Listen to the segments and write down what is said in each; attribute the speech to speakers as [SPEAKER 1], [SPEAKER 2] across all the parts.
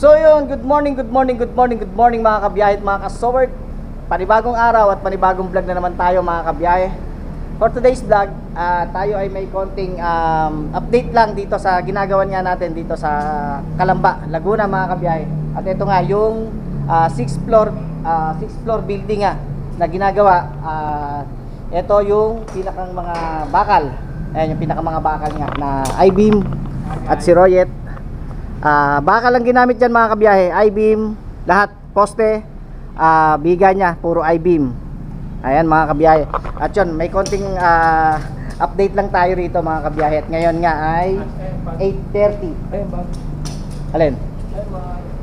[SPEAKER 1] So yun, good morning mga kabiyahe at mga ka-soward. Panibagong araw at panibagong vlog na naman tayo mga kabiyahe. For today's vlog, tayo ay may konting update lang dito sa ginagawa nga natin dito sa Calamba, Laguna mga kabiyahe. At ito nga yung 6th floor building nga na ginagawa. Ito yung pinakang mga bakal. Ayan yung pinakang mga bakal nga na I-beam at si Royet. Bakal lang ginamit dyan mga kabiyahe, I-beam, lahat, poste, biga nya, puro I-beam. Ayan mga kabiyahe. At yun, may konting update lang tayo rito mga kabiyahe. At ngayon nga ay 8:30. Alin?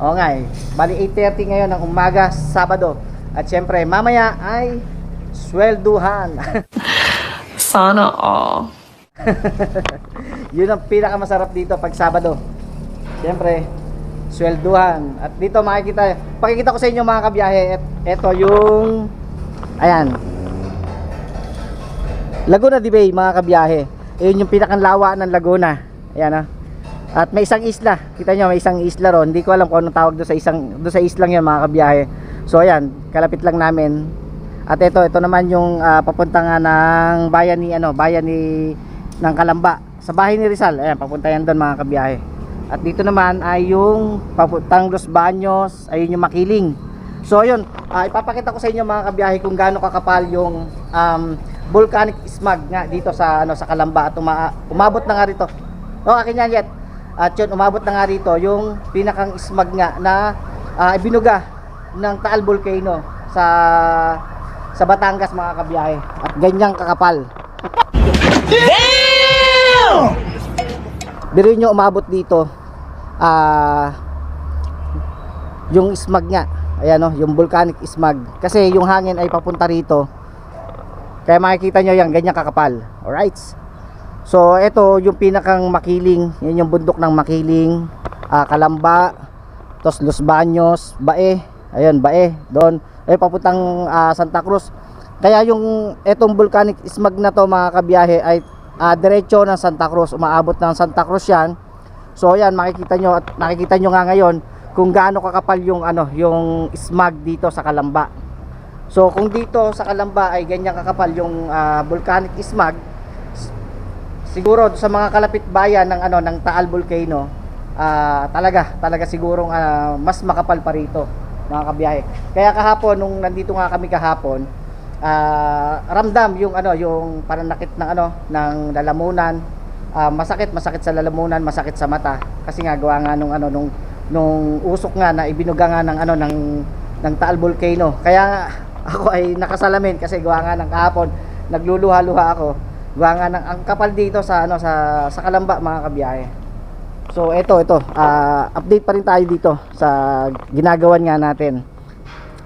[SPEAKER 1] Oo nga eh, bali 8:30 ngayon ng umaga, Sabado. At syempre, mamaya ay swelduhan.
[SPEAKER 2] Sana all.
[SPEAKER 1] Yun ang pinakamasarap dito pag Sabado. Siyempre, swelduhan. At dito pakikita ko sa inyo mga kabiyahe. Ito yung, ayan, Laguna de Bay mga kabiyahe. Ayun yung pinakanlawa ng Laguna. Ayan. At may isang isla. Kita nyo, may isang isla ron. Hindi ko alam kung anong tawag doon sa islang yun mga kabiyahe. So ayan, kalapit lang namin. At ito naman yung papunta nga ng bayan ng Calamba. Sa bahay ni Rizal. Ayan, papunta yan doon mga kabiyahe. At dito naman ay yung papuntang Los Baños, ayun yung Makiling. So ayun, ipapakita ko sa inyo mga kabiyahe kung gaano kakapal yung volcanic smog nga dito sa sa Calamba at umabot na nga rito. Akin yan yet. At yun, umabot na nga rito yung pinakang smog nga na ibinuga ng Taal Volcano sa Batangas mga kabiyahe. At ganyang kakapal. Damn! Biro nyo umabot dito yung smog nga. Ayan yung volcanic smog. Kasi yung hangin ay papunta rito. Kaya makikita nyo yan, ganyan kakapal. Alright. So ito yung pinakang Makiling. Yan yung bundok ng Makiling, Calamba, tos Los Baños, Bae. Ayun, Bae. Doon. Ay papuntang Santa Cruz. Kaya yung etong volcanic smog na to mga kabiyahe ay diretso ng Santa Cruz, umaabot ng Santa Cruz yan. So ayan, nakikita nyo nga ngayon kung gaano kakapal yung yung smog dito sa Calamba. So kung dito sa Calamba ay ganyan kakapal yung volcanic smog, siguro sa mga kalapit bayan ng Taal Volcano, talaga sigurong mas makapal pa rito mga kabiyahe. Kaya kahapon nung nandito nga kami kahapon, ramdam yung yung pananakit ng lalamunan. Masakit sa lalamunan, masakit sa mata kasi nga gawa nga nung usok nga na ibinuga nga ng Taal Volcano. Kaya nga ako ay nakasalamin kasi gawa nga ng kahapon nagluluha-luha ako. Gawa nga ng ang kapal dito sa sa Calamba mga kabiyahe. So ito update pa rin tayo dito sa ginagawan nga natin.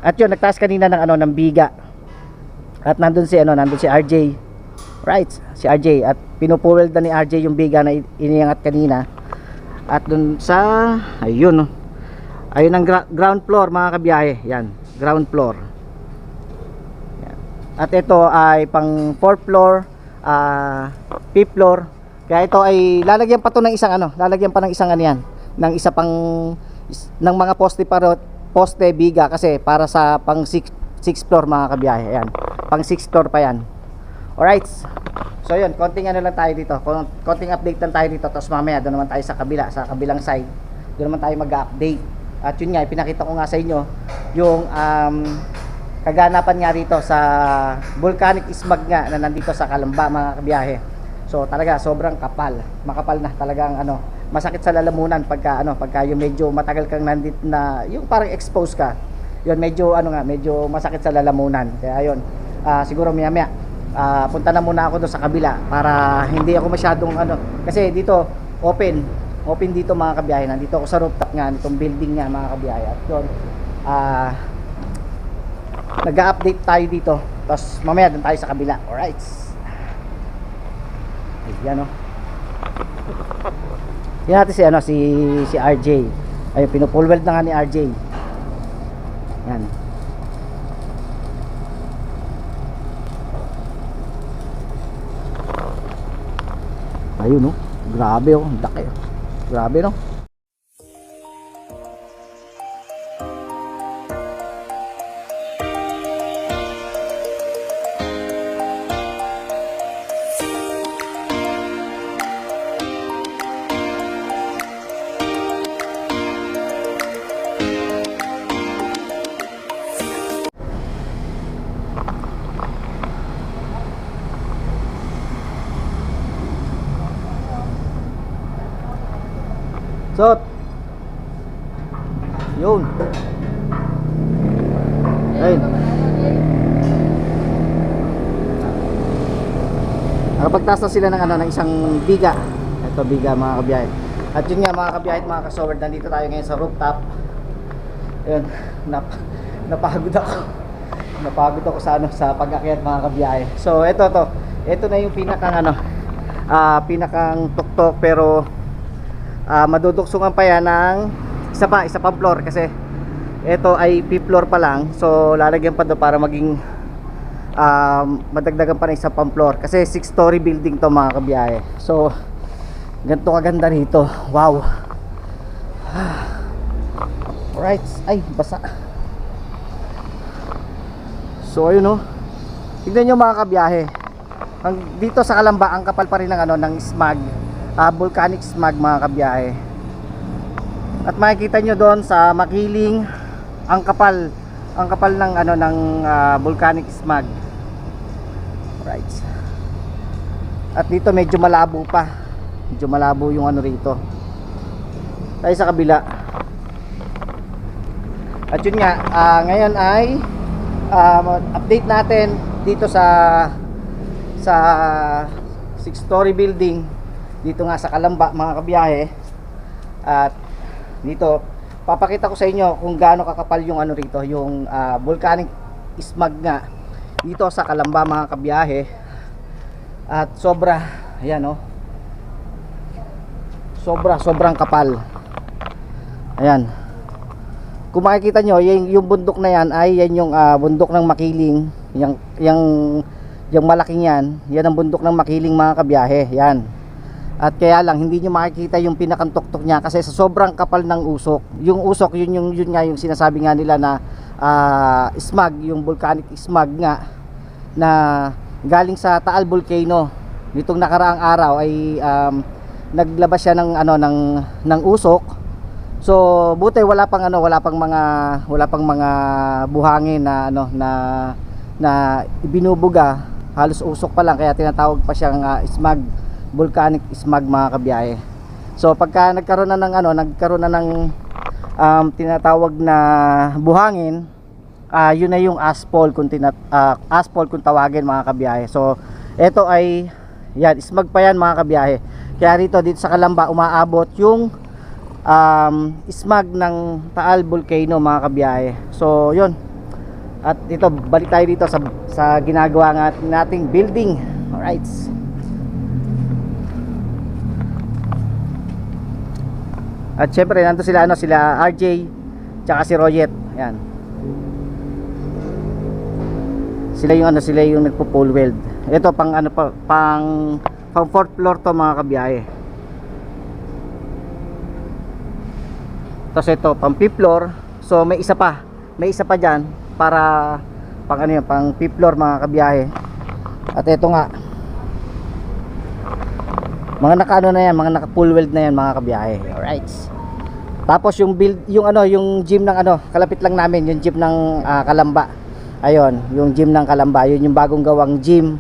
[SPEAKER 1] At yun, nagtaas kanina ng biga. At nandun si RJ. Right, si RJ at pinupuweld na ni RJ yung biga na iniangat kanina. At dun sa ayun ang ground floor mga kabiyahe. Yan, ground floor. Yan. At ito ay pang 4th floor, 5th floor. Kaya ito ay lalagyan pa to ng isang lalagyan pa ng isang yan, ng isa pang ng mga poste biga kasi para sa pang 6th floor mga kabiyahe. Ayan, pang 6th floor pa yan. Alright. So yun, konting lang tayo dito, konting update lang tayo dito. Tapos mamaya doon naman tayo sa kabilang side, doon naman tayo mag-update. At yun nga, pinakita ko nga sa inyo yung kaganapan nga rito sa volcanic smog nga na nandito sa Calamba mga kabiyahe. So talaga sobrang makapal na talagang masakit sa lalamunan pagka yung medyo matagal kang nandito na yung parang exposed ka. Yun, medyo medyo masakit sa lalamunan. Kaya yun, siguro maya punta na muna ako doon sa kabila para hindi ako masyadong kasi dito open dito mga kabiyahe. Nandito ako sa rooftop nga nitong building nga mga kabiyahe. At yun, nag-update tayo dito. Tapos mamaya doon tayo sa kabila. Alright. Ayan yan natin si RJ. Ayun, pinupulweld na nga ni RJ. Yan. Ayun grabe laki. Grabe Sot. Yun. Ayun. Nakapagtaas na sila ng ano, ng isang biga. Ito biga mga kabiyahe. At yun nga mga kabiyahe at mga kasoward, nandito tayo ngayon sa rooftop. Ayun, napagod ako. Napagod ako sa ano, sa pag-akyat mga kabiyahe. So ito to. Ito na yung pinakang ano, pinakang tuktok, pero maduduksungan pa yan ng isa pang floor kasi ito ay P-floor pa lang. So lalagyan pa do para maging madagdagan pa ng isa pang floor kasi 6-story building to mga kabiyahe. So ganito kaganda rito. Wow. Alright. Ay, basa. So ayun oh. Tignan nyo mga kabiyahe. Dito sa Kalamba, ang kapal pa rin ng ano, ng smog, volcanic smog mga kabiyahe. At makikita nyo doon sa Makiling, ang kapal ng ano, ng volcanic smog. Right. At dito medyo malabo pa. Medyo malabo yung ano rito. Tayo sa kabila. At yun nga, ngayon ay update natin dito sa 6-story building dito nga sa Kalamba mga kabiyahe. At dito papakita ko sa inyo kung gaano kakapal yung ano rito, yung volcanic smog nga dito sa Kalamba mga kabiyahe. At ayan oh, sobrang kapal. Ayan, kung makikita nyo, yung bundok na yan ay yan yung bundok ng Makiling. Yung malaking yan ang bundok ng Makiling mga kabiyahe. Yan. At kaya lang hindi nyo makikita yung pinakantuktok niya kasi sa sobrang kapal ng usok. Yung usok, yun nga yung sinasabi nga nila na smog, yung volcanic smog nga na galing sa Taal Volcano. Nitong nakaraang araw ay naglabas siya ng ano, ng usok. So buti wala pang mga buhangin na ano, na ibinubuga. Halos usok pa lang, kaya tinatawag pa siyang smog, volcanic smog mga kabiyahe. So pagka nagkaroon na ng tinatawag na buhangin, yun na yung asphalt kung tawagin mga kabiyahe. So ito ay yan, smog pa yan mga kabiyahe. Kaya dito sa Kalamba umaabot yung smog ng Taal Volcano mga kabiyahe. So yun. At ito, balik tayo dito sa ginagawa nating building. Alright. At syempre nandito sila RJ tsaka si Royet. Ayan. Sila yung nagpo-pole weld. Ito pang 4th floor to mga kabiyahe. Tapos ito pang 5th floor. So may isa pa diyan para pang 5th floor mga kabiyahe. At ito nga, mga mga naka full weld na yan mga kabiyahe. Alright. Tapos yung gym ng kalapit lang namin, yung gym ng Kalamba. Ayun, yung gym ng Kalamba, yun yung bagong gawang gym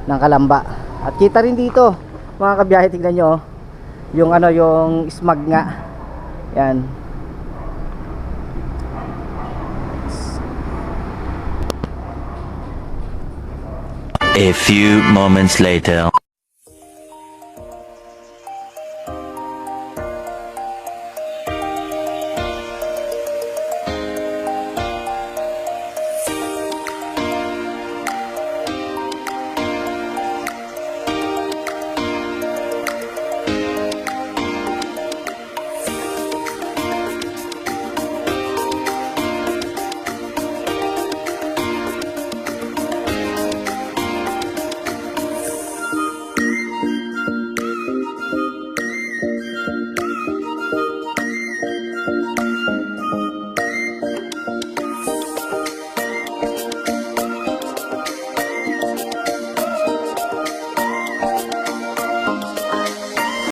[SPEAKER 1] ng Kalamba. At kita rin dito mga kabiyahe, tingnan nyo yung yung smog nga. Yan.
[SPEAKER 3] A few moments later.